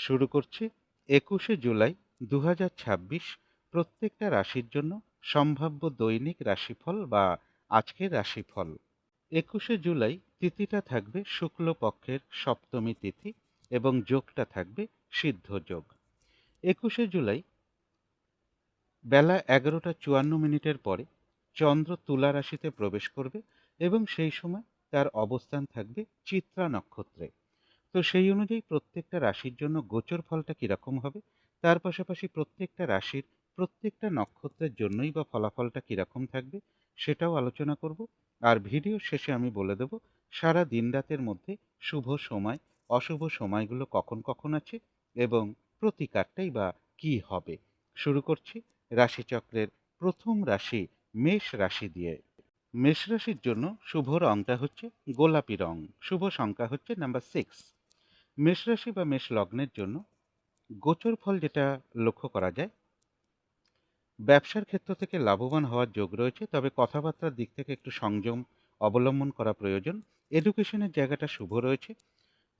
শুরু করছি 21শে জুলাই 2026 প্রত্যেকটা রাশির জন্য সম্ভাব্য দৈনিক রাশিফল বা আজকের রাশিফল। 21শে জুলাই তিথিটা থাকবে শুক্লপক্ষের সপ্তমী তিথি এবং যোগটা থাকবে সিদ্ধ যোগ। 21শে জুলাই বেলা 11টা 54 মিনিটের পরে চন্দ্র তুলা রাশিতে প্রবেশ করবে এবং সেই সময় তার অবস্থান থাকবে চিত্রা নক্ষত্রে। তো সেই অনুযায়ী প্রত্যেকটা রাশির জন্য গোচর ফলটা কিরকম হবে, তার পাশাপাশি প্রত্যেকটা রাশির প্রত্যেকটা নক্ষত্রের জন্যই বা ফলাফলটা কিরকম থাকবে সেটাও আলোচনা করব। আর ভিডিও শেষে আমি বলে দেব সারা দিন রাতের মধ্যে শুভ সময় অশুভ সময়গুলো কখন কখন আছে এবং প্রতিকারটাই বা কি হবে। শুরু করছি রাশিচক্রের প্রথম রাশি মেষ রাশি দিয়ে। মেষ রাশির জন্য শুভ রংটা হচ্ছে গোলাপি রং, শুভ সংখ্যা হচ্ছে নাম্বার 6। মেষ রাশি বা মেষ লগ্নের জন্য গোচর ফল যেটা লক্ষ্য করা যায়, ব্যবসার ক্ষেত্র থেকে লাভবান হওয়ার যোগ রয়েছে, তবে কথাবার্তার দিক থেকে একটু সংযম অবলম্বন করা প্রয়োজন। এডুকেশনের জায়গাটা শুভ রয়েছে,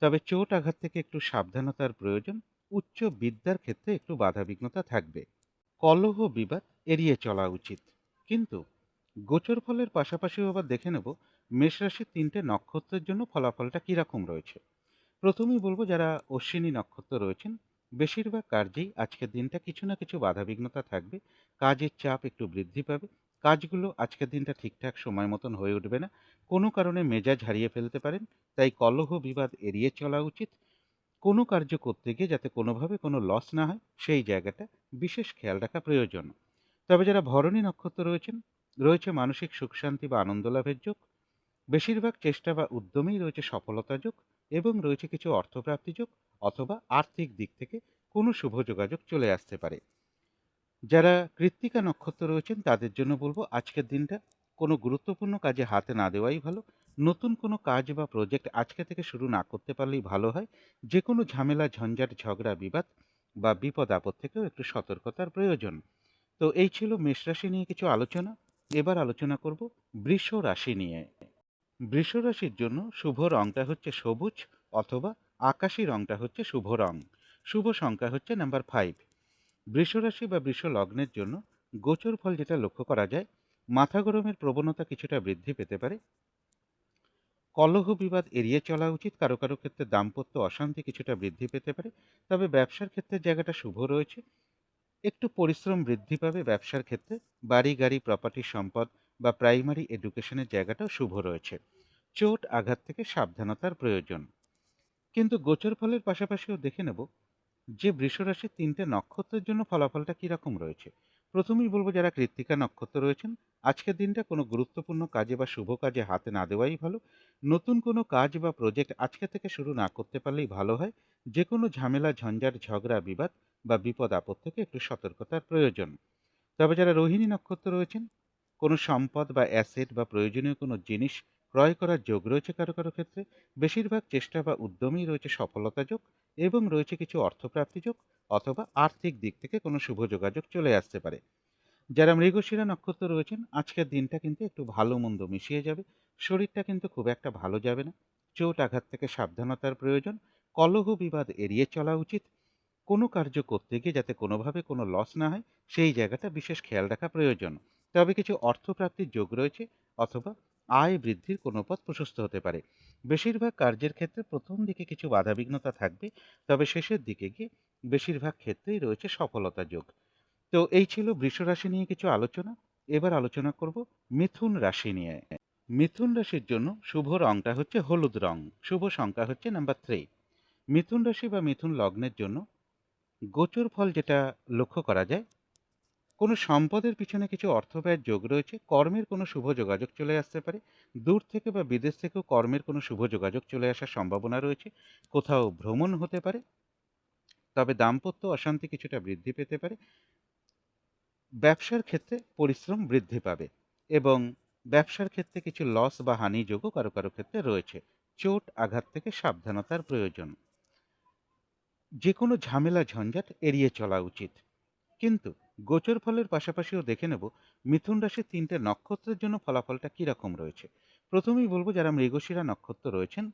তবে চোট আঘাত থেকে একটু সাবধানতার প্রয়োজন। উচ্চ বিদ্যার ক্ষেত্রে একটু বাধাবিঘ্নতা থাকবে। কলহ বিবাদ এড়িয়ে চলা উচিত। কিন্তু গোচর ফলের পাশাপাশিও আবার দেখে নেব মেষ রাশির 3টে নক্ষত্রের জন্য ফলাফলটা কিরকম রয়েছে। প্রথমেই বলবো যারা অশ্বিনী নক্ষত্র রয়েছেন, বেশিরভাগ কার্যেই আজকের দিনটা কিছু না কিছু বাধাবিঘ্নতা থাকবে। কাজের চাপ একটু বৃদ্ধি পাবে, কাজগুলো আজকের দিনটা ঠিকঠাক সময় মতন হয়ে উঠবে না, কোনো কারণে মেজাজ হারিয়ে ফেলতে পারেন। তাই কলহ বিবাদ এড়িয়ে চলা উচিত। কোনো কার্য করতে গিয়ে যাতে কোনোভাবে কোনো লস না হয় সেই জায়গাটা বিশেষ খেয়াল রাখা প্রয়োজন। তবে যারা ভরণী নক্ষত্র রয়েছেন, রয়েছে মানসিক সুখ শান্তি বা আনন্দ লাভের যোগ। বেশিরভাগ চেষ্টা বা উদ্যমেই রয়েছে সফলতা যোগ এবং রয়েছে কিছু অর্থপ্রাপ্তি যোগ, অথবা আর্থিক দিক থেকে কোনো শুভ যোগাযোগ চলে আসতে পারে। যারা কৃত্তিকা নক্ষত্র রয়েছেন তাদের জন্য বলবো আজকের দিনটা কোনো গুরুত্বপূর্ণ কাজে হাতে না দেওয়াই ভালো। নতুন কোনো কাজ বা প্রজেক্ট আজকে থেকে শুরু না করতে পারলেই ভালো হয়। যে কোনো ঝামেলা ঝঞ্ঝাট ঝগড়া বিবাদ বা বিপদ আপদ থেকেও একটু সতর্কতার প্রয়োজন। তো এই ছিল মেষ রাশি নিয়ে কিছু আলোচনা। এবার আলোচনা করব বৃষ রাশি নিয়ে। বৃষ রাশির জন্য শুভ রংটা হচ্ছে সবুজ অথবা আকাশী রংটা হচ্ছে শুভ রং। শুভ সংখ্যা হচ্ছে নাম্বার 5। বৃষ রাশি বা বৃষ লগ্নের জন্য গোচর ফল যেটা লক্ষ্য করা যায়, মাথা গরমের প্রবণতা কিছুটা বৃদ্ধি পেতে পারে। কলহ বিবাদ এড়িয়ে চলা উচিত। কারো কারো ক্ষেত্রে দাম্পত্য অশান্তি কিছুটা বৃদ্ধি পেতে পারে। তবে ব্যবসার ক্ষেত্রে জায়গাটা শুভ রয়েছে, একটু পরিশ্রম বৃদ্ধি পাবে ব্যবসার ক্ষেত্রে। বাড়ি গাড়ি প্রপার্টি সম্পদ বা প্রাইমারি এডুকেশনের জায়গাটাও শুভ রয়েছে। চোট আঘাত থেকে সাবধানতার প্রয়োজন। কিন্তু গোচর ফলের পাশাপাশিও দেখে নেব যে বৃষরাশির 3টে নক্ষত্রের জন্য ফলাফলটা কিরকম রয়েছে। প্রথমেই বলবো যারা কৃত্তিকা নক্ষত্র রয়েছেন, আজকের দিনটা কোনো গুরুত্বপূর্ণ কাজে বা শুভ কাজে হাতে না দেওয়াই ভালো। নতুন কোনো কাজ বা প্রজেক্ট আজকে থেকে শুরু না করতে পারলেই ভালো হয়। যে কোনো ঝামেলা ঝঞ্ঝাট ঝগড়া বিবাদ বা বিপদ আপদ থেকে একটু সতর্কতার প্রয়োজন। তবে যারা রোহিণী নক্ষত্র রয়েছেন, কোনো সম্পদ বা অ্যাসেট বা প্রয়োজনীয় কোনো জিনিস ক্রয় করার যোগ রয়েছে কারো কারো ক্ষেত্রে। বেশিরভাগ চেষ্টা বা উদ্যমেই রয়েছে সফলতা যোগ এবং রয়েছে কিছু অর্থপ্রাপ্তি যোগ, অথবা আর্থিক দিক থেকে কোনো শুভ যোগাযোগ চলে আসতে পারে। যারা মৃগশিরা নক্ষত্র রয়েছেন, আজকের দিনটা কিন্তু একটু ভালো মন্দ মিশিয়ে যাবে। শরীরটা কিন্তু খুব একটা ভালো যাবে না। চোট আঘাত থেকে সাবধানতার প্রয়োজন। কলহ বিবাদ এড়িয়ে চলা উচিত। কোনো কার্য করতে গিয়ে যাতে কোনোভাবে কোনো লস না হয় সেই জায়গাটা বিশেষ খেয়াল রাখা প্রয়োজন। তবে কিছু অর্থপ্রাপ্তির যোগ রয়েছে, অথবা আয় বৃদ্ধির কোনো পথ প্রশস্ত হতে পারে। বেশিরভাগ কার্যের ক্ষেত্রে প্রথম দিকে কিছু বাধাবিঘ্নতা থাকবে, তবে শেষের দিকে গিয়ে বেশিরভাগ ক্ষেত্রেই রয়েছে সফলতা যোগ। তো এই ছিল বৃষ রাশি নিয়ে কিছু আলোচনা। এবার আলোচনা করব মিথুন রাশি নিয়ে। মিথুন রাশির জন্য শুভ রংটা হচ্ছে হলুদ রং, শুভ সংখ্যা হচ্ছে নাম্বার 3। মিথুন রাশি বা মিথুন লগ্নের জন্য গোচর ফল যেটা লক্ষ্য করা যায়, কোনো সম্পদের পিছনে কিছু অর্থ ব্যয়ের যোগ রয়েছে। কর্মের কোনো শুভ যোগাযোগ চলে আসতে পারে। দূর থেকে বা বিদেশ থেকেও কর্মের কোনো শুভ যোগাযোগ চলে আসার সম্ভাবনা রয়েছে। কোথাও ভ্রমণ হতে পারে। তবে দাম্পত্য অশান্তি কিছুটা বৃদ্ধি পেতে পারে। ব্যবসার ক্ষেত্রে পরিশ্রম বৃদ্ধি পাবে এবং ব্যবসার ক্ষেত্রে কিছু লস বা হানি যোগও কারো কারো ক্ষেত্রে রয়েছে। চোট আঘাত থেকে সাবধানতার প্রয়োজন। যে কোনো ঝামেলা ঝঞ্ঝাট এড়িয়ে চলা উচিত। কিন্তু গোচর ফলের পাশাপাশিও দেখে নেব মিথুন রাশির 3টে নক্ষত্রের জন্য ফলাফলটা কিরকম রয়েছে। প্রথমেই বলবো যারা মৃগশিরা নক্ষত্র রয়েছেন,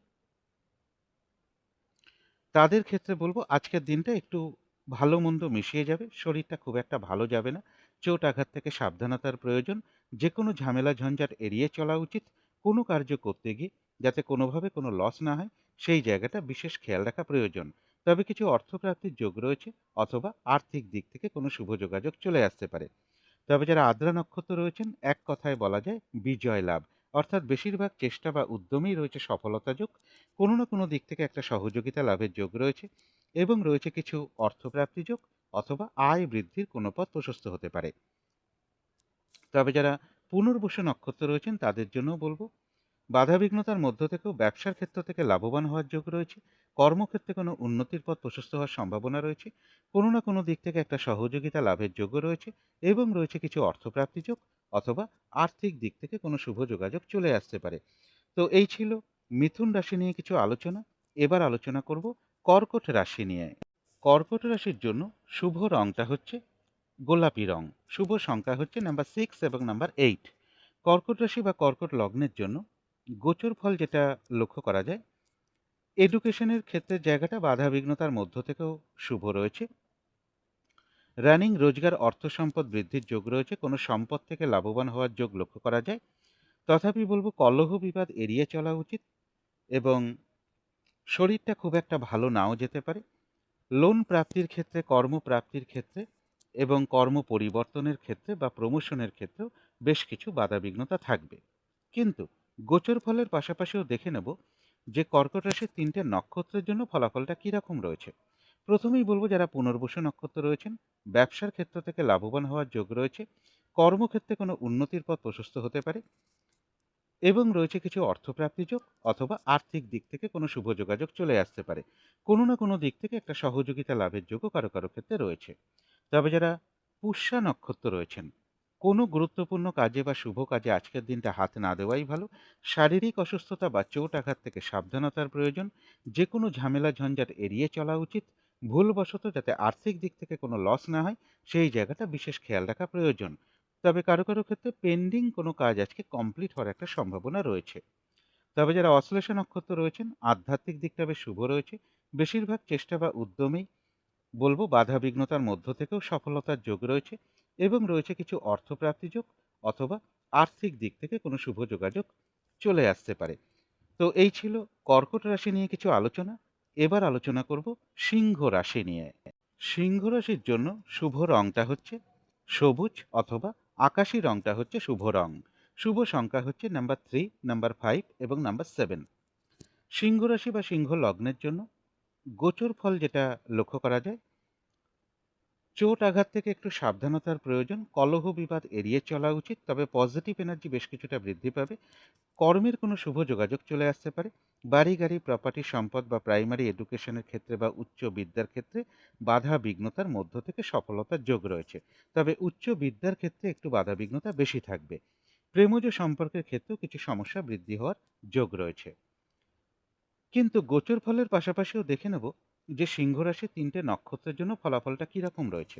তাদের ক্ষেত্রে বলবো আজকের দিনটা একটু ভালো মন্দ মিশিয়ে যাবে, শরীরটা খুব একটা ভালো যাবে না, চোট আঘাত থেকে সাবধানতার প্রয়োজন, যে কোনো ঝামেলা ঝঞ্ঝাট এড়িয়ে চলা উচিত, কোনো কার্য করতে গিয়ে যাতে কোনোভাবে কোনো লস না হয় সেই জায়গাটা বিশেষ খেয়াল রাখা প্রয়োজন। তবে কিছু অর্থপ্রাপ্তির যোগ রয়েছে, অথবা আর্থিক দিক থেকে কোনো শুভ যোগাযোগ চলে আসতে পারে। তবে যারা আদ্রা নক্ষত্র রয়েছেন, এক কথায় বলা যায় বিজয় লাভ, অর্থাৎ বেশিরভাগ চেষ্টা বা উদ্যমেই রয়েছে সফলতা যোগ, কোনো না কোনো দিক থেকে একটা সহযোগিতা লাভের যোগ রয়েছে, এবং রয়েছে কিছু অর্থপ্রাপ্তি যোগ, অথবা আয় বৃদ্ধির কোনো পথ প্রশস্ত হতে পারে। তবে যারা পুনর্বসু নক্ষত্র রয়েছেন তাদের জন্য বলবো বাধাবিঘ্নতার মধ্য থেকেও ব্যবসার ক্ষেত্র থেকে লাভবান হওয়ার যোগ রয়েছে, কর্মক্ষেত্রে কোনো উন্নতির পথ প্রশস্ত হওয়ার সম্ভাবনা রয়েছে, কোনো না কোনো দিক থেকে একটা সহযোগিতা লাভের যোগও রয়েছে, এবং রয়েছে কিছু অর্থপ্রাপ্তি যোগ, অথবা আর্থিক দিক থেকে কোনো শুভ যোগাযোগ চলে আসতে পারে। তো এই ছিল মিথুন রাশি নিয়ে কিছু আলোচনা। এবার আলোচনা করব কর্কট রাশি নিয়ে। কর্কট রাশির জন্য শুভ রংটা হচ্ছে গোলাপি রং। শুভ সংখ্যা হচ্ছে নাম্বার 6 এবং নাম্বার 8। কর্কট রাশি বা কর্কট লগ্নের জন্য গোচর ফল যেটা লক্ষ্য করা যায়, এডুকেশনের ক্ষেত্রে জায়গাটা বাধা বিঘ্নতার মধ্য থেকেও শুভ রয়েছে। রানিং রোজগার অর্থ সম্পদ বৃদ্ধির যোগ রয়েছে, কোনো সম্পদ থেকে লাভবান হওয়ার যোগ লক্ষ্য করা যায়। তথাপি বলবো কলহ বিবাদ এড়িয়ে চলা উচিত, এবং শরীরটা খুব একটা ভালো নাও যেতে পারে। লোন প্রাপ্তির ক্ষেত্রে, কর্মপ্রাপ্তির ক্ষেত্রে এবং কর্ম পরিবর্তনের ক্ষেত্রে বা প্রমোশনের ক্ষেত্রেও বেশ কিছু বাধাবিঘ্নতা থাকবে। কিন্তু গোচর ফলের পাশাপাশিও দেখে নেব যে কর্কট রাশির ৩টে নক্ষত্রের জন্য ফলাফলটা কীরকম রয়েছে। প্রথমেই বলবো যারা পুনর্বসু নক্ষত্র রয়েছেন, ব্যবসার ক্ষেত্র থেকে লাভবান হওয়ার যোগ রয়েছে, কর্মক্ষেত্রে কোনো উন্নতির পথ প্রশস্ত হতে পারে, এবং রয়েছে কিছু অর্থপ্রাপ্তি যোগ, অথবা আর্থিক দিক থেকে কোনো শুভ যোগাযোগ চলে আসতে পারে। কোনো না কোনো দিক থেকে একটা সহযোগিতা লাভের যোগও কারো কারো ক্ষেত্রে রয়েছে। তবে যারা পুষ্যা নক্ষত্র রয়েছেন, কোনো গুরুত্বপূর্ণ কাজে বা শুভ কাজে আজকের দিনটা হাত না দেওয়াই ভালো। শারীরিক অসুস্থতা বা চোট আঘাত থেকে সাবধানতার প্রয়োজন, যে কোনো ঝামেলা ঝঞ্ঝাট এড়িয়ে চলা উচিত, ভুলবশত যাতে আর্থিক দিক থেকে কোনো লস না হয় সেই জায়গাটা বিশেষ খেয়াল রাখা প্রয়োজন। তবে কারো কারো ক্ষেত্রে পেন্ডিং কোনো কাজ আজকে কমপ্লিট হওয়ার একটা সম্ভাবনা রয়েছে। তবে যারা অশ্লেষা নক্ষত্র রয়েছেন, আধ্যাত্মিক দিকটা বেশ শুভ রয়েছে, বেশিরভাগ চেষ্টা বা উদ্যমেই বলবো বাধা বিঘ্নতার মধ্য থেকেও সফলতার যোগ রয়েছে, এবং রয়েছে কিছু অর্থপ্রাপ্তি যোগ, অথবা আর্থিক দিক থেকে কোনো শুভ যোগাযোগ চলে আসতে পারে। তো এই ছিল কর্কট রাশি নিয়ে কিছু আলোচনা। এবার আলোচনা করব সিংহ রাশি নিয়ে। সিংহ রাশির জন্য শুভ রংটা হচ্ছে সবুজ, অথবা আকাশী রংটা হচ্ছে শুভ রং। শুভ সংখ্যা হচ্ছে নাম্বার 3, নাম্বার 5 এবং নাম্বার 7। সিংহ রাশি বা সিংহ লগ্নের জন্য গোচর ফল যেটা লক্ষ্য করা যায়, চোট আঘাত থেকে একটু সাবধানতার প্রয়োজন, কলহ বিবাদ এড়িয়ে চলা উচিত, তবে পজিটিভ এনার্জি বেশ কিছুটা বৃদ্ধি পাবে। কর্মের কোনো শুভ যোগাযোগ চলে আসতে পারে। বাড়ি গাড়ি প্রপার্টি সম্পদ বা প্রাইমারি এডুকেশনের ক্ষেত্রে বা উচ্চ বিদ্যার ক্ষেত্রে বাধা বিঘ্নতার মধ্য থেকে সফলতার যোগ রয়েছে, তবে উচ্চ বিদ্যার ক্ষেত্রে একটু বাধা বিঘ্নতা বেশি থাকবে। প্রেমজ সম্পর্কের ক্ষেত্রেও কিছু সমস্যা বৃদ্ধি হওয়ার যোগ রয়েছে। কিন্তু গোচর ফলের পাশাপাশিও দেখে নেব যে সিংহ রাশির ৩টে নক্ষত্রের জন্য ফলাফলটা কীরকম রয়েছে।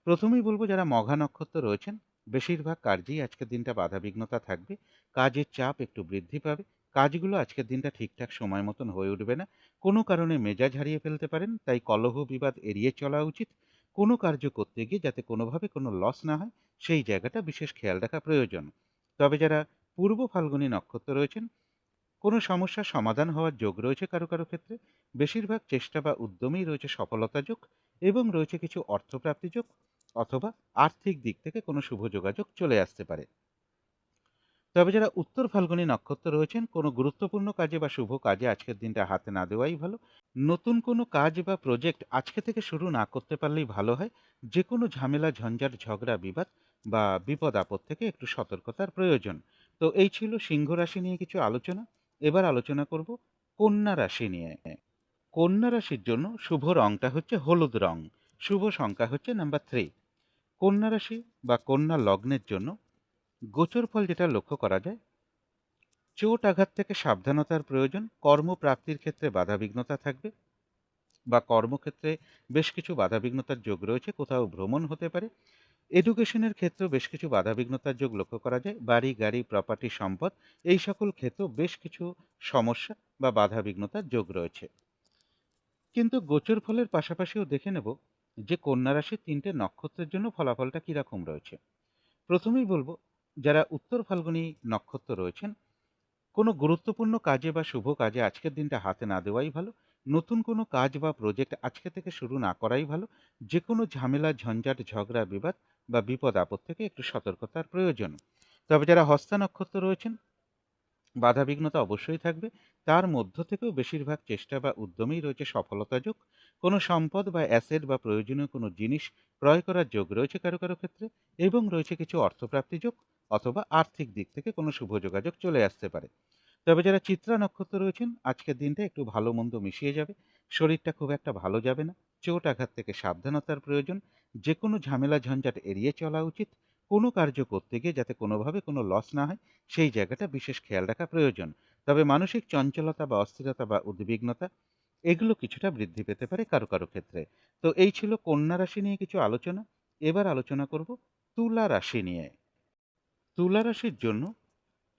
প্রথমেই বলবো যারা মঘা নক্ষত্র রয়েছেন, বেশিরভাগ কার্যেই আজকের দিনটা বাধাবিঘ্নতা থাকবে, কাজের চাপ একটু বৃদ্ধি পাবে, কাজগুলো আজকের দিনটা ঠিকঠাক সময় মতন হয়ে উঠবে না, কোনো কারণে মেজাজ হারিয়ে ফেলতে পারেন, তাই কলহ বিবাদ এড়িয়ে চলা উচিত। কোনো কার্য করতে গিয়ে যাতে কোনোভাবে কোনো লস না হয় সেই জায়গাটা বিশেষ খেয়াল রাখা প্রয়োজন। তবে যারা পূর্ব ফাল্গুনী নক্ষত্র রয়েছেন, কোনো সমস্যার সমাধান হওয়ার যোগ রয়েছে কারো কারো ক্ষেত্রে, বেশিরভাগ চেষ্টা বা উদ্যমেই রয়েছে সফলতা যোগ, এবং রয়েছে কিছু অর্থপ্রাপ্তি যোগ, অথবা আর্থিক দিক থেকে কোনো শুভ যোগাযোগ চলে আসতে পারে। তবে যারা উত্তর ফাল্গুনী নক্ষত্র রয়েছেন, কোনো গুরুত্বপূর্ণ কাজে বা শুভ কাজে আজকের দিনটা হাতে না দেওয়াই ভালো। নতুন কোনো কাজ বা প্রজেক্ট আজকে থেকে শুরু না করতে পারলেই ভালো হয়। যে কোনো ঝামেলা ঝঞ্ঝাট ঝগড়া বিবাদ বা বিপদ আপদ থেকে একটু সতর্কতার প্রয়োজন। তো এই ছিল সিংহ রাশি নিয়ে কিছু আলোচনা। এবার আলোচনা করব কন্যা রাশি নিয়ে। কন্যা রাশির জন্য শুভ রংটা হচ্ছে হলুদ রং। শুভ সংখ্যা হচ্ছে নাম্বার 3। কন্যা রাশি বা কন্যা লগ্নের জন্য গোচর ফল যেটা লক্ষ্য করা যায়, চোট আঘাত থেকে সাবধানতার প্রয়োজন, কর্মপ্রাপ্তির ক্ষেত্রে বাধাবিঘ্নতা থাকবে, বা কর্মক্ষেত্রে বেশ কিছু বাধাবিঘ্নতার যোগ রয়েছে, কোথাও ভ্রমণ হতে পারে। এডুকেশনের ক্ষেত্রেও বেশ কিছু বাধাবিঘ্নতার যোগ লক্ষ্য করা যায়, বাড়ি গাড়ি প্রপার্টি সম্পদ এই সকল ক্ষেত্রেও বেশ কিছু সমস্যা বা বাধাবিঘ্নতার যোগ রয়েছে। কিন্তু গোচর ফলের পাশাপাশিও দেখে নেব যে কন্যা রাশির ৩টে নক্ষত্রের জন্য ফলাফলটা কিরকম রয়েছে। প্রথমেই বলব, যারা উত্তর ফাল্গুনী নক্ষত্র রয়েছেন, কোনো গুরুত্বপূর্ণ কাজে বা শুভ কাজে আজকের দিনটা হাতে না দেওয়াই ভালো। নতুন কোনো কাজ বা প্রজেক্ট আজকে থেকে শুরু না করাই ভালো। যে কোনো ঝামেলা, ঝঞ্ঝাট, ঝগড়া, বিবাদ বা বিপদ আপদ থেকে একটু সতর্কতার প্রয়োজন। তবে যারা হস্তা নক্ষত্র রয়েছেন, বাধাবিঘ্নতা অবশ্যই থাকবে। তার মধ্য থেকেও বেশিরভাগ চেষ্টা বা উদ্যমেই রয়েছে সফলতা যোগ। কোনো সম্পদ বা অ্যাসেট বা প্রয়োজনীয় কোনো জিনিস ক্রয় করার যোগ রয়েছে কারো কারো ক্ষেত্রে, এবং রয়েছে কিছু অর্থপ্রাপ্তি যোগ, অথবা আর্থিক দিক থেকে কোনো শুভ যোগাযোগ চলে আসতে পারে। তবে যারা চিত্রা নক্ষত্র রয়েছেন, আজকের দিনটা একটু ভালো মন্দ মিশিয়ে যাবে। শরীরটা খুব একটা ভালো যাবে না। চোট আঘাত থেকে সাবধানতার প্রয়োজন। যে কোনো ঝামেলা ঝঞ্ঝাট এড়িয়ে চলা উচিত। কোনো কার্য করতে গিয়ে যাতে কোনোভাবে কোনো লস না হয়, সেই জায়গাটা বিশেষ খেয়াল রাখা প্রয়োজন। তবে মানসিক চঞ্চলতা বা অস্থিরতা বা উদ্বিগ্নতা, এগুলো কিছুটা বৃদ্ধি পেতে পারে কারো কারো ক্ষেত্রে। তো এই ছিল কন্যা রাশি নিয়ে কিছু আলোচনা। এবার আলোচনা করব তুলা রাশি নিয়ে। তুলা রাশির জন্য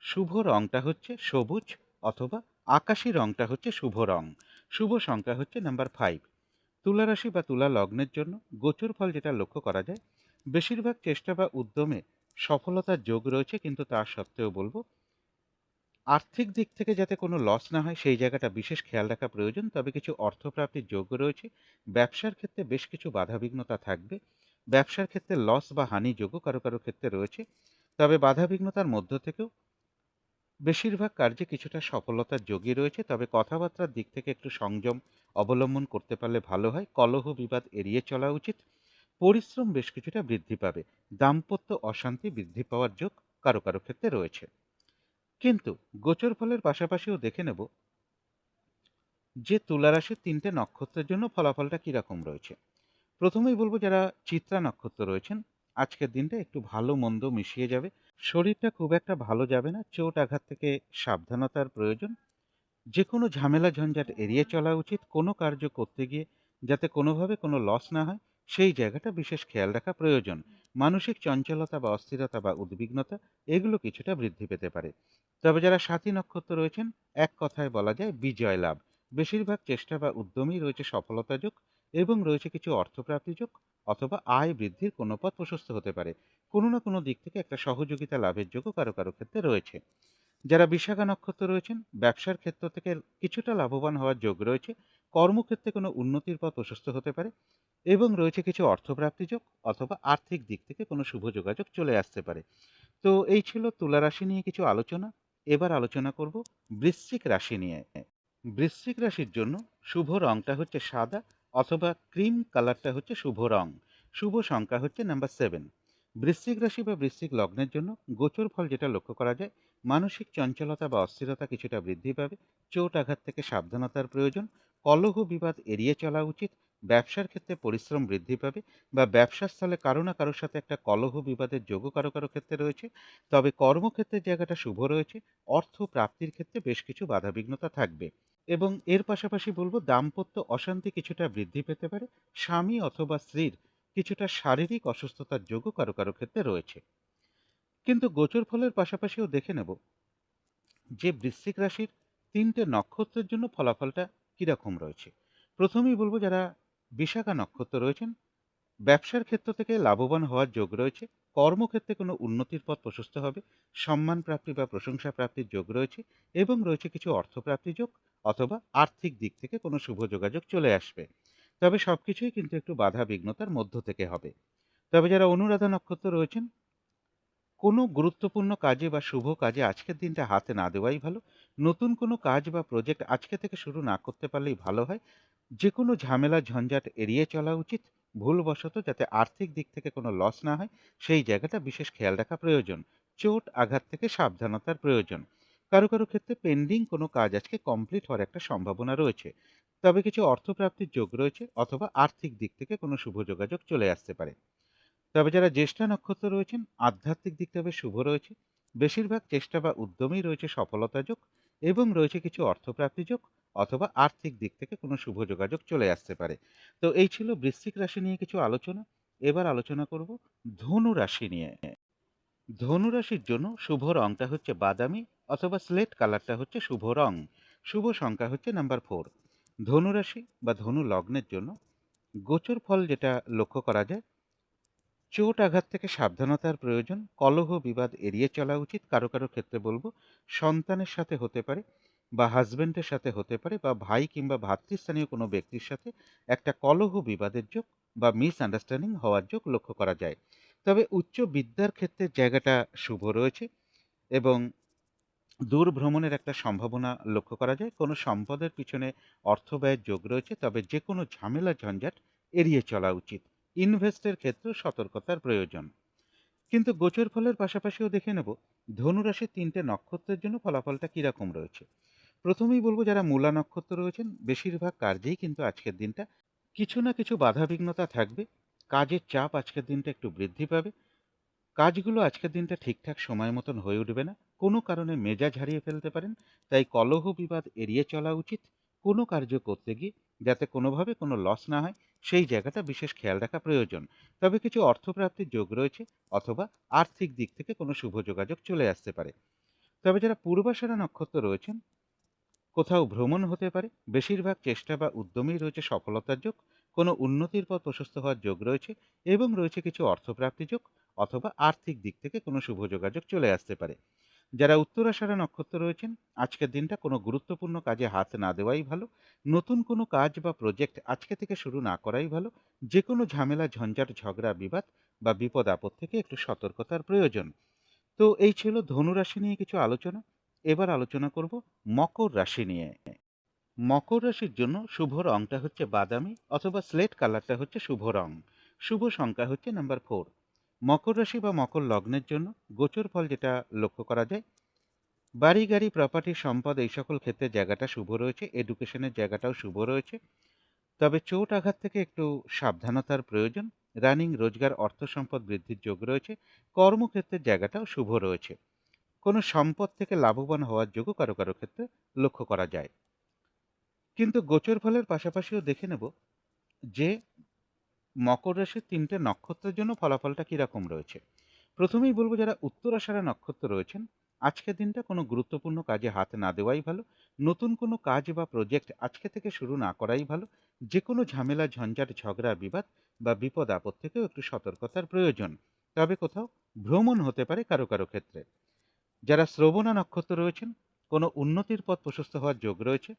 শুভ রংটা হচ্ছে সবুজ, অথবা আকাশী রংটা হচ্ছে শুভ রং। শুভ সংখ্যা হচ্ছে নাম্বার 5। তুলা রাশি বা তুলা লগ্নের জন্য গোচর ফল যেটা লক্ষ্য করা যায়, বেশিরভাগ চেষ্টা বা উদ্যমে সফলতার যোগ রয়েছে, কিন্তু তা সত্ত্বেও বলবো আর্থিক দিক থেকে যাতে কোনো লস না হয় সেই জায়গাটা বিশেষ খেয়াল রাখা প্রয়োজন। তবে কিছু অর্থপ্রাপ্তির যোগ রয়েছে। ব্যবসার ক্ষেত্রে বেশ কিছু বাধাবিঘ্নতা থাকবে। ব্যবসার ক্ষেত্রে লস বা হানি যোগও কারো কারো ক্ষেত্রে রয়েছে। তবে বাধাবিঘ্নতার মধ্য থেকেও বেশিরভাগ কার্যে কিছুটা সফলতার যোগই রয়েছে। তবে কথাবার্তার দিক থেকে একটু সংযম অবলম্বন করতে পারলে ভালো হয়। কলহ বিবাদ এড়িয়ে চলা উচিত। পরিশ্রম বেশ কিছুটা বৃদ্ধি পাবে। দাম্পত্য অশান্তি বৃদ্ধি পাওয়ার যোগ কারো কারো ক্ষেত্রে রয়েছে। কিন্তু গোচর ফলের পাশাপাশিও দেখে নেব যে তুলা রাশির ৩টে নক্ষত্রের জন্য ফলাফলটা কিরকম রয়েছে। প্রথমেই বলবো, যারা চিত্রা নক্ষত্র রয়েছেন, আজকের দিনটা একটু ভালো মন্দ মিশিয়ে যাবে। শরীরটা খুব একটা ভালো যাবে না। চোট আঘাত থেকে সাবধানতার প্রয়োজন। যে কোনো ঝামেলা ঝঞ্ঝাট এড়িয়ে চলা উচিত। কোনো কার্য করতে গিয়ে যাতে কোনোভাবে কোনো লস না হয়, সেই জায়গাটা বিশেষ খেয়াল রাখা প্রয়োজন। মানসিক চঞ্চলতা বা অস্থিরতা বা উদ্বিগ্নতা, এগুলো কিছুটা বৃদ্ধি পেতে পারে। তবে যারা সাথী নক্ষত্র রয়েছেন, এক কথায় বলা যায় বিজয় লাভ। বেশিরভাগ চেষ্টা বা উদ্যমেই রয়েছে সফলতা যোগ, এবং রয়েছে কিছু অর্থপ্রাপ্তি যোগ, অথবা আয় বৃদ্ধির কোনো পথ প্রশস্ত হতে পারে। কোনো না কোনো দিক থেকে একটা সহযোগিতা লাভের যোগও কারো কারো ক্ষেত্রে রয়েছে। যারা বিশাখা নক্ষত্র রয়েছেন, ব্যবসার ক্ষেত্র থেকে কিছুটা লাভবান হওয়ার যোগ রয়েছে। কর্মক্ষেত্রে কোনো উন্নতির পথ প্রশস্ত হতে পারে, এবং রয়েছে কিছু অর্থপ্রাপ্তি যোগ, অথবা আর্থিক দিক থেকে কোনো শুভ যোগাযোগ চলে আসতে পারে। তো এই ছিল তুলা রাশি নিয়ে কিছু আলোচনা। এবার আলোচনা করব বৃশ্চিক রাশি নিয়ে। বৃশ্চিক রাশির জন্য শুভ রংটা হচ্ছে সাদা, অথবা ক্রিম কালারটা হচ্ছে শুভ রং। শুভ সংখ্যা হচ্ছে নাম্বার 7। বৃশ্চিক রাশি বা বৃশ্চিক লগ্নের জন্য গোচর ফল যেটা লক্ষ্য করা যায়, মানসিক চঞ্চলতা বা অস্থিরতা কিছুটা বৃদ্ধি পাবে। চোট আঘাত থেকে সাবধানতার প্রয়োজন। কলহ বিবাদ এড়িয়ে চলা উচিত। ব্যবসার ক্ষেত্রে পরিশ্রম বৃদ্ধি পাবে, বা ব্যবসার স্থলে কারো না কারোর সাথে একটা কলহ বিবাদের যোগও কারো কারো ক্ষেত্রে রয়েছে। তবে কর্মক্ষেত্রের জায়গাটা শুভ রয়েছে। অর্থ প্রাপ্তির ক্ষেত্রে বেশ কিছু বাধাবিঘ্নতা থাকবে, এবং এর পাশাপাশি বলবো দাম্পত্য অশান্তি কিছুটা বৃদ্ধি পেতে পারে। স্বামী অথবা স্ত্রীর কিছুটা শারীরিক অসুস্থতার যোগও কারো কারো ক্ষেত্রে রয়েছে। কিন্তু গোচর ফলের পাশাপাশিও দেখে নেব যে বৃশ্চিক রাশির ৩টে নক্ষত্রের জন্য ফলাফলটা কিরকম রয়েছে। প্রথমেই বলবো, যারা বিশাখা নক্ষত্র রয়েছেন, ব্যবসার ক্ষেত্র থেকে লাভবান হওয়ার যোগ রয়েছে। কর্মক্ষেত্রে কোনো উন্নতির পথ প্রশস্ত হবে। সম্মান প্রাপ্তি বা প্রশংসা প্রাপ্তির যোগ রয়েছে, এবং রয়েছে কিছু অর্থপ্রাপ্তি যোগ, অথবা আর্থিক দিক থেকে কোনো শুভ যোগাযোগ চলে আসবে। তবে সবকিছুই কিন্তু একটু বাধা বিঘ্নতার মধ্য থেকে হবে। তবে যারা অনুরাধা নক্ষত্র রয়েছেন, কোনো গুরুত্বপূর্ণ কাজে বা শুভ কাজে আজকের দিনটা হাতে না দেওয়াই ভালো। নতুন কোনো কাজ বা প্রজেক্ট আজকে থেকে শুরু না করতে পারলেই ভালো হয়। যে কোনো ঝামেলা ঝঞ্ঝাট এড়িয়ে চলা উচিত। ভুলবশত যাতে আর্থিক দিক থেকে কোনো লস না হয়, সেই জায়গাটা বিশেষ খেয়াল রাখা প্রয়োজন। চোট আঘাত থেকে সাবধানতার প্রয়োজন। কারো কারো ক্ষেত্রে পেন্ডিং কোনো কাজ আজকে কমপ্লিট হওয়ার একটা সম্ভাবনা রয়েছে। তবে কিছু অর্থপ্রাপ্তির যোগ রয়েছে, অথবা আর্থিক দিক থেকে কোনো শুভ যোগাযোগ চলে আসতে পারে। তবে যারা জ্যেষ্ঠা নক্ষত্র রয়েছেন, আধ্যাত্মিক দিকটা বেশ শুভ রয়েছে। বেশিরভাগ চেষ্টা বা উদ্যমেই রয়েছে সফলতা যোগ, এবং রয়েছে কিছু অর্থপ্রাপ্তি যোগ, অথবা আর্থিক দিক থেকে কোনো শুভ যোগাযোগ চলে আসতে পারে। তো এই ছিল বৃশ্চিক রাশি নিয়ে কিছু আলোচনা। এবার আলোচনা করব ধনু রাশি নিয়ে। ধনু রাশির জন্য শুভ রংটা হচ্ছে বাদামি, অথবা স্লেট কালারটা হচ্ছে শুভ রং। শুভ সংখ্যা হচ্ছে নাম্বার 4। ধনু রাশি বা ধনু লগ্নের জন্য গোচর ফল যেটা লক্ষ্য করা যায়, চোট আঘাত থেকে সাবধানতার প্রয়োজন, কলহ বিবাদ এড়িয়ে চলা উচিত। কারো কারো ক্ষেত্রে বলবো সন্তানের সাথে হতে পারে বা হাজবেন্ডের সাথে হতে পারে বা ভাই কিংবা ভাতৃস্থানীয় কোনো ব্যক্তির সাথে একটা কলহ বিবাদের যোগ বা মিসআন্ডারস্ট্যান্ডিং হওয়ার যোগ লক্ষ্য করা যায়। তবে উচ্চ বিদ্যার ক্ষেত্রে জায়গাটা শুভ রয়েছে এবং দূর ভ্রমণের একটা সম্ভাবনা লক্ষ্য করা যায়। কোনো সম্পদের পিছনে অর্থ ব্যয়ের যোগ রয়েছে, তবে যে কোনো ঝামেলা ঝঞ্ঝাট এড়িয়ে চলা উচিত। ইনভেস্টের ক্ষেত্রেও সতর্কতার প্রয়োজন। কিন্তু গোচর ফলের পাশাপাশিও দেখে নেব ধনুরাশির ৩টে নক্ষত্রের জন্য ফলাফলটা কীরকম রয়েছে। প্রথমেই বলবো যারা মূলা নক্ষত্র রয়েছেন, বেশিরভাগ কার্যেই কিন্তু আজকের দিনটা কিছু না কিছু বাধাবিঘ্নতা থাকবে। কাজের চাপ আজকের দিনটা একটু বৃদ্ধি পাবে। কাজগুলো আজকের দিনটা ঠিকঠাক সময় মতন হয়ে উঠবে না। কোনো কারণে মেজাজ হারিয়ে ফেলতে পারেন। তাই কলহ বিবাদ এড়িয়ে চলা উচিত। কোনো কার্য করতে গিয়ে যাতে কোনোভাবে কোনো লস না হয়, সেই জায়গাটা বিশেষ খেয়াল রাখা প্রয়োজন। তবে কিছু অর্থপ্রাপ্তির যোগ রয়েছে অথবা আর্থিক দিক থেকে কোনো শুভ যোগাযোগ চলে আসতে পারে। তবে যারা পূর্বাষাঢ়া নক্ষত্র রয়েছেন, কোথাও ভ্রমণ হতে পারে। বেশিরভাগ চেষ্টা বা উদ্যমেই রয়েছে সফলতার যোগ। কোনো উন্নতির পথ প্রশস্ত হওয়ার যোগ রয়েছে এবং রয়েছে কিছু অর্থপ্রাপ্তি যোগ অথবা আর্থিক দিক থেকে কোনো শুভ যোগাযোগ চলে আসতে পারে। যারা উত্তরাষাঢ়া নক্ষত্র রয়েছেন, আজকের দিনটা কোনো গুরুত্বপূর্ণ কাজে হাত না দেওয়াই ভালো। নতুন কোনো কাজ বা প্রজেক্ট আজকে থেকে শুরু না করাই ভালো। যে কোনো ঝামেলা ঝঞ্ঝাট ঝগড়া বিবাদ বা বিপদ আপদ থেকে একটু সতর্কতার প্রয়োজন। তো এই ছিল ধনু রাশি নিয়ে কিছু আলোচনা। এবার আলোচনা করব মকর রাশি নিয়ে। মকর রাশির জন্য শুভ রংটা হচ্ছে বাদামি অথবা স্লেট কালারটা হচ্ছে শুভ রং। শুভ সংখ্যা হচ্ছে নাম্বার 4। মকর রাশি বা মকর লগ্নের জন্য গোচর ফল যেটা লক্ষ্য করা যায়, বাড়ি গাড়ি প্রপার্টি সম্পদ এই সকল ক্ষেত্রে জায়গাটা শুভ রয়েছে। এডুকেশনের জায়গাটাও শুভ রয়েছে। তবে চোট আঘাত থেকে একটু সাবধানতার প্রয়োজন। রানিং রোজগার অর্থ সম্পদ বৃদ্ধির যোগ রয়েছে। কর্মক্ষেত্রের জায়গাটাও শুভ রয়েছে। কোনো সম্পদ থেকে লাভবান হওয়ার যোগও কারো কারো ক্ষেত্রে লক্ষ্য করা যায়। কিন্তু গোচর ফলের পাশাপাশিও দেখে নেব যে মকর রাশির ৩টে নক্ষত্রের জন্য ফলাফলটা কীরকম রয়েছে। প্রথমেই বলবো যারা উত্তরাষাঢ়া নক্ষত্র রয়েছেন, আজকের দিনটা কোনো গুরুত্বপূর্ণ কাজে হাত না দেওয়াই ভালো। নতুন কোনো কাজ বা প্রজেক্ট আজকে থেকে শুরু না করাই ভালো। যে কোনো ঝামেলা ঝঞ্ঝাট ঝগড়া বিবাদ বা বিপদ আপদ থেকেও একটু সতর্কতার প্রয়োজন। তবে কোথাও ভ্রমণ হতে পারে কারো কারো ক্ষেত্রে। যারা শ্রবণা নক্ষত্র রয়েছেন, কোনো উন্নতির পথ প্রশস্ত হওয়ার যোগ রয়েছে।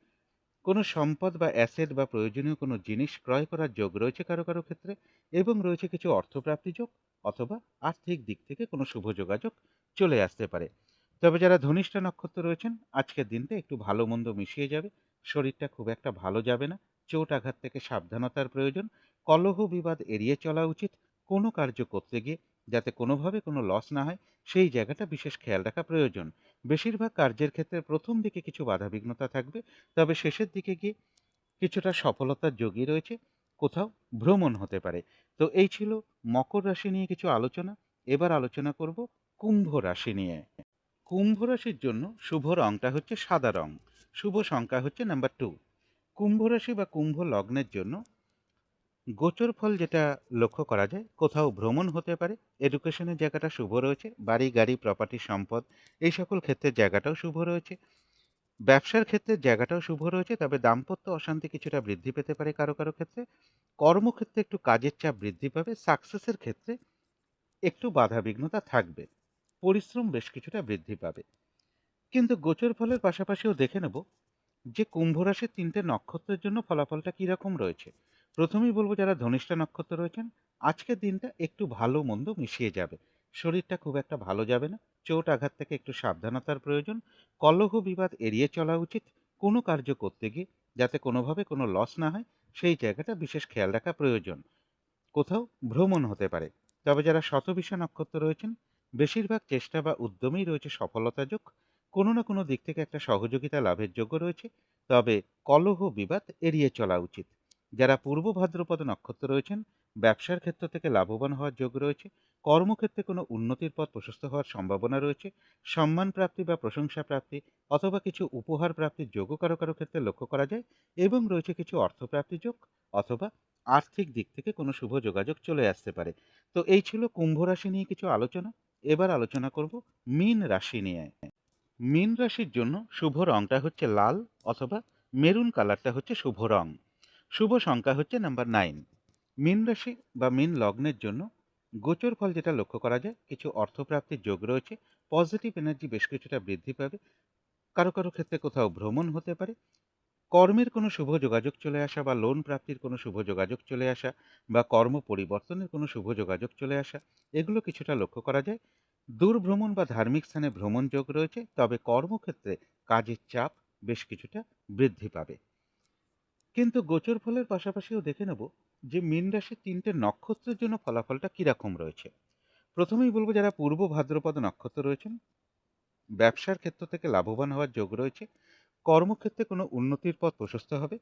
কোনো সম্পদ বা অ্যাসেট বা প্রয়োজনীয় কোনো জিনিস ক্রয় করার যোগ রয়েছে কারো কারো ক্ষেত্রে এবং রয়েছে কিছু অর্থপ্রাপ্তি যোগ অথবা আর্থিক দিক থেকে কোনো শুভ যোগাযোগ চলে আসতে পারে। তবে যারা ধনিষ্ঠা নক্ষত্র রয়েছেন, আজকের দিনটা একটু ভালো মন্দ মিশিয়ে যাবে। শরীরটা খুব একটা ভালো যাবে না। চোট আঘাত থেকে সাবধানতার প্রয়োজন। কলহ বিবাদ এড়িয়ে চলা উচিত। কোনো কার্য করতে গিয়ে যাতে কোনোভাবে কোনো লস না হয়, সেই জায়গাটা বিশেষ খেয়াল রাখা প্রয়োজন। বেশিরভাগ কার্যের ক্ষেত্রে প্রথম দিকে কিছু বাধাবিঘ্নতা থাকবে, তবে শেষের দিকে গিয়ে কিছুটা সফলতার যোগই রয়েছে। কোথাও ভ্রমণ হতে পারে। তো এই ছিল মকর রাশি নিয়ে কিছু আলোচনা। এবার আলোচনা করব কুম্ভ রাশি নিয়ে। কুম্ভ রাশির জন্য শুভ রংটা হচ্ছে সাদা রং। শুভ সংখ্যা হচ্ছে নাম্বার 2। কুম্ভ রাশি বা কুম্ভ লগ্নের জন্য গোচর ফল যেটা লক্ষ্য করা যায়, কোথাও ভ্রমণ হতে পারে। এডুকেশনের জায়গাটা শুভ রয়েছে। বাড়ি গাড়ি প্রপার্টি সম্পদ এই সকল ক্ষেত্রের জায়গাটাও শুভ রয়েছে। ব্যবসার ক্ষেত্রে জায়গাটাও শুভ রয়েছে। তবে দাম্পত্য অশান্তি কিছুটা বৃদ্ধি পেতে পারে কারো কারো ক্ষেত্রে। কর্মক্ষেত্রে একটু কাজের চাপ বৃদ্ধি পাবে। সাকসেসের ক্ষেত্রে একটু বাধাবিঘ্নতা থাকবে। পরিশ্রম বেশ কিছুটা বৃদ্ধি পাবে। কিন্তু গোচর ফলের পাশাপাশিও দেখে নেব যে কুম্ভ রাশির ৩টে নক্ষত্রের জন্য ফলাফলটা কীরকম রয়েছে। প্রথমেই বলবো যারা ধনিষ্ঠা নক্ষত্র রয়েছেন, আজকের দিনটা একটু ভালো মন্দ মিশিয়ে যাবে। শরীরটা খুব একটা ভালো যাবে না। চোট আঘাত থেকে একটু সাবধানতার প্রয়োজন। কলহ বিবাদ এড়িয়ে চলা উচিত। কোনো কার্য করতে গিয়ে যাতে কোনোভাবে কোনো লস না হয়, সেই জায়গাটা বিশেষ খেয়াল রাখা প্রয়োজন। কোথাও ভ্রমণ হতে পারে। তবে যারা শতবিশা নক্ষত্র রয়েছেন, বেশিরভাগ চেষ্টা বা উদ্যমেই রয়েছে সফলতা যোগ। কোনো না কোনো দিক থেকে একটা সহযোগিতা লাভের যোগ্য রয়েছে। তবে কলহ বিবাদ এড়িয়ে চলা উচিত। যারা পূর্ব ভাদ্রপদ নক্ষত্র রয়েছেন, ব্যবসার ক্ষেত্র থেকে লাভবান হওয়ার যোগ রয়েছে। কর্মক্ষেত্রে কোনো উন্নতির পথ প্রশস্ত হওয়ার সম্ভাবনা রয়েছে। সম্মান প্রাপ্তি বা প্রশংসা প্রাপ্তি অথবা কিছু উপহার প্রাপ্তির যোগও কারো কারো ক্ষেত্রে লক্ষ্য করা যায় এবং রয়েছে কিছু অর্থপ্রাপ্তি যোগ অথবা আর্থিক দিক থেকে কোনো শুভ যোগাযোগ চলে আসতে পারে। তো এই ছিল কুম্ভ রাশি নিয়ে কিছু আলোচনা। এবার আলোচনা করব মীন রাশি নিয়ে। মীন রাশির জন্য শুভ রংটা হচ্ছে লাল অথবা মেরুন কালারটা হচ্ছে শুভ রং। শুভ সংখ্যা হচ্ছে নাম্বার 9। মীন রাশি বা মীন লগ্নের জন্য গোচর ফল যেটা লক্ষ্য করা যায়, কিছু অর্থপ্রাপ্তির যোগ রয়েছে, পজিটিভ এনার্জি বেশ কিছুটা বৃদ্ধি পাবে, কারো কারো ক্ষেত্রে কোথাও ভ্রমণ হতে পারে, কর্মের কোনো শুভ যোগাযোগ চলে আসা বা লোন প্রাপ্তির কোনো শুভ যোগাযোগ চলে আসা বা কর্ম পরিবর্তনের কোনো শুভ যোগাযোগ চলে আসা, এগুলো কিছুটা লক্ষ্য করা যায়। দূর ভ্রমণ বা ধার্মিক স্থানে ভ্রমণ যোগ রয়েছে, তবে কর্মক্ষেত্রে কাজের চাপ বেশ কিছুটা বৃদ্ধি পাবে। কিন্তু গোচর ফলের পাশাপাশিও দেখে নেব যে মীন রাশির 3টে নক্ষত্রের জন্য ফলাফলটা কিরকম রয়েছে। প্রথমেই বলবো, যারা পূর্ব ভাদ্রপদ নক্ষত্র রয়েছেন, ব্যবসার ক্ষেত্র থেকে লাভবান হওয়ার যোগ রয়েছে, কর্মক্ষেত্রে কোনো উন্নতির পথ প্রশস্ত হবে,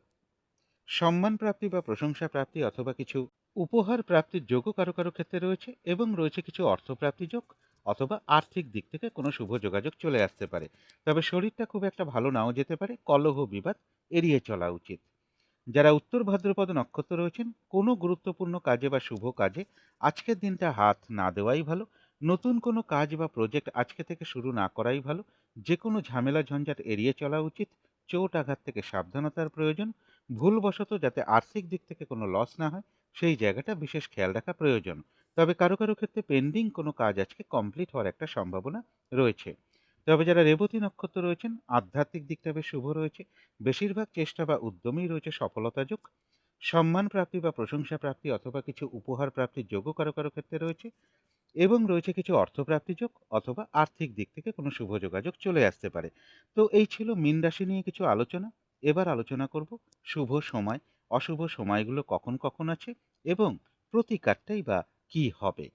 সম্মান প্রাপ্তি বা প্রশংসা প্রাপ্তি অথবা কিছু উপহার প্রাপ্তির যোগও কারো কারো ক্ষেত্রে রয়েছে, এবং রয়েছে কিছু অর্থপ্রাপ্তি যোগ অথবা আর্থিক দিক থেকে কোনো শুভ যোগাযোগ চলে আসতে পারে। তবে শরীরটা খুব একটা ভালো নাও যেতে পারে, কলহ বিবাদ এড়িয়ে চলা উচিত। যারা উত্তর ভাদ্রপদ নক্ষত্র রয়েছেন, কোনো গুরুত্বপূর্ণ কাজে বা শুভ কাজে আজকের দিনটা হাত না দেওয়াই ভালো। নতুন কোনো কাজ বা প্রজেক্ট আজকে থেকে শুরু না করাই ভালো। যে কোনো ঝামেলা ঝঞ্ঝাট এড়িয়ে চলা উচিত। চোট আঘাত থেকে সাবধানতার প্রয়োজন। ভুলবশত যাতে আর্থিক দিক থেকে কোনো লস না হয়, সেই জায়গাটা বিশেষ খেয়াল রাখা প্রয়োজন। তবে কারো কারো ক্ষেত্রে পেন্ডিং কোনো কাজ আজকে কমপ্লিট হওয়ার একটা সম্ভাবনা রয়েছে। তবে যারা রেবতী নক্ষত্র রয়েছেন, আধ্যাত্মিক দিকটা বেশ শুভ রয়েছে। বেশিরভাগ চেষ্টা বা উদ্যমেই রয়েছে সফলতা যোগ। সম্মান প্রাপ্তি বা প্রশংসা প্রাপ্তি অথবা কিছু উপহার প্রাপ্তির যোগও কারো কারো ক্ষেত্রে রয়েছে, এবং রয়েছে কিছু অর্থপ্রাপ্তি যোগ অথবা আর্থিক দিক থেকে কোনো শুভ যোগাযোগ চলে আসতে পারে। তো এই ছিল মীন রাশি নিয়ে কিছু আলোচনা। এবার আলোচনা করব শুভ সময়, অশুভ সময়গুলো কখন কখন আছে, এবং প্রতিকারটাই বা কি হবে।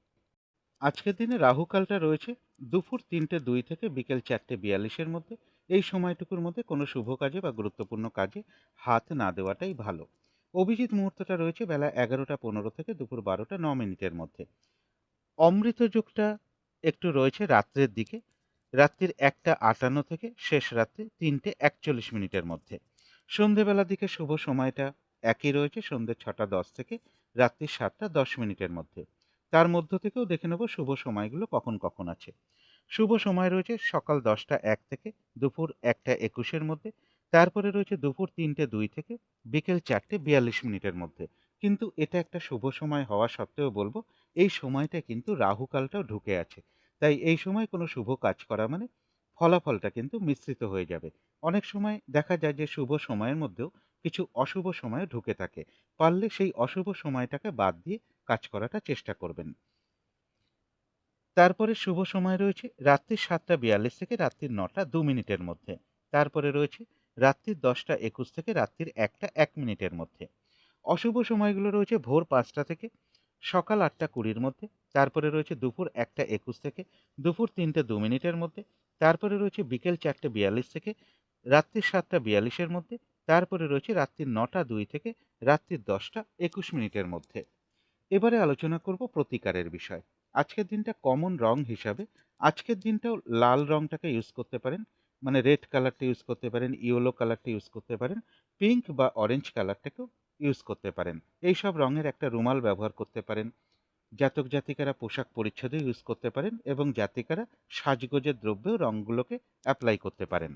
আজকের দিনে রাহুকালটা রয়েছে দুপুর 3টে 2 থেকে বিকেল 4টে 42-এর মধ্যে। এই সময়টুকুর মধ্যে কোনো শুভ কাজে বা গুরুত্বপূর্ণ কাজে হাত না দেওয়াটাই ভালো। অভিজিৎ মুহূর্তটা রয়েছে বেলা 11টা 15 থেকে দুপুর 12টা 9 মিনিটের মধ্যে। অমৃত যোগটা একটু রয়েছে রাত্রের দিকে, রাত্রির 1টা 58 থেকে শেষ রাত্রি 3টে 41 মিনিটের মধ্যে। সন্ধেবেলার দিকে শুভ সময়টা একই রয়েছে, সন্ধে 6টা 10 থেকে রাত্রি 7টা 10 মিনিটের মধ্যে। তার মধ্য থেকেও দেখে নেব শুভ সময়গুলো কখন কখন আছে। শুভ সময় রয়েছে সকাল 10টা 1 থেকে দুপুর 1টা 21-এর মধ্যে। তারপরে রয়েছে দুপুর 3টে 2 থেকে বিকেল 4টে 42 মিনিটের মধ্যে। কিন্তু এটা একটা শুভ সময় হওয়া সত্ত্বেও বলবো, এই সময়টা কিন্তু রাহুকালটাও ঢুকে আছে। তাই এই সময় কোনো শুভ কাজ করা মানে ফলাফলটা কিন্তু মিশ্রিত হয়ে যাবে। অনেক সময় দেখা যায় যে শুভ সময়ের মধ্যেও কিছু অশুভ সময় ঢুকে থাকে। পারলে সেই অশুভ সময়টাকে বাদ দিয়ে কাজ করাটা চেষ্টা করবেন। তারপরে শুভ সময় রয়েছে রাত্রি 7টা 42 থেকে রাত্রির 9টা 2 মিনিটের মধ্যে। তারপরে রয়েছে রাত্রির 10টা 21 থেকে রাত্রির 1টা 1 মিনিটের মধ্যে। অশুভ সময়গুলো রয়েছে ভোর 5টা থেকে সকাল 8টা 20-এর মধ্যে। তারপরে রয়েছে দুপুর 1টা 21 থেকে দুপুর 3টে 2 মিনিটের মধ্যে। তারপরে রয়েছে বিকেল 4টে 42 থেকে রাত্রির 7টা 42-এর মধ্যে। তারপরে রয়েছে রাত্রির 9টা 2 থেকে রাত্রির 10টা 21 মিনিটের মধ্যে। এবারে আলোচনা করব প্রতিকারের বিষয়। আজকের দিনটা কমন রং হিসাবে আজকের দিনটাও লাল রংটাকে ইউজ করতে পারেন, মানে রেড কালারটা ইউজ করতে পারেন, ইয়েলো কালারটা ইউজ করতে পারেন, পিঙ্ক বা অরেঞ্জ কালারটাকেও ইউজ করতে পারেন। এই সব রঙের একটা রুমাল ব্যবহার করতে পারেন। জাতক জাতিকারা পোশাক পরিচ্ছদে ইউজ করতে পারেন, এবং জাতিকারা সাজগোজের দ্রব্যেও রঙগুলোকে অ্যাপ্লাই করতে পারেন।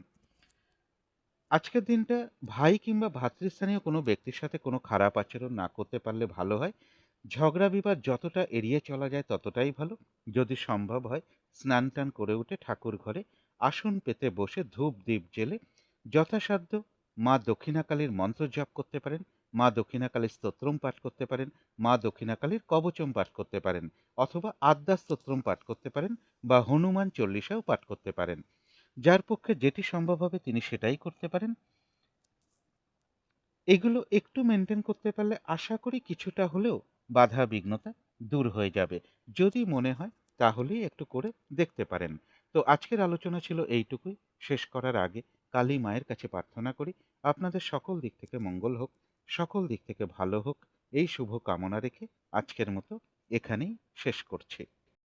আজকের দিনটা ভাই কিংবা ভ্রাতৃস্থানীয় কোনো ব্যক্তির সাথে কোনো খারাপ আচরণ না করতে পারলে ভালো হয়। ঝগড়া বিবাদ যতটা এড়িয়ে চলা যায় ততটাই ভালো। যদি সম্ভব হয় স্নান টান করে উঠে ঠাকুর ঘরে আসন পেতে বসে ধূপ দ্বীপ জেলে যথাসাধ্য মা দক্ষিণাকালীর মন্ত্র জপ করতে পারেন, মা দক্ষিণাকালীর স্তোত্রম পাঠ করতে পারেন, মা দক্ষিণাকালীর কবচম পাঠ করতে পারেন, অথবা আদ্যা স্তোত্রম পাঠ করতে পারেন, বা হনুমান চল্লিশাও পাঠ করতে পারেন। যার পক্ষে যেটি সম্ভব হবে তিনি সেটাই করতে পারেন। এগুলো একটু মেনটেন করতে পারলে আশা করি কিছুটা হলেও বাধা বিঘ্নতা দূর হয়ে যাবে। যদি মনে হয় তাহলেই একটু করে দেখতে পারেন। তো আজকের আলোচনা ছিল এইটুকুই। শেষ করার আগে কালী মায়ের কাছে প্রার্থনা করি আপনাদের সকল দিক থেকে মঙ্গল হোক, সকল দিক থেকে ভালো হোক, এই শুভ কামনা রেখে আজকের মতো এখানেই শেষ করছি।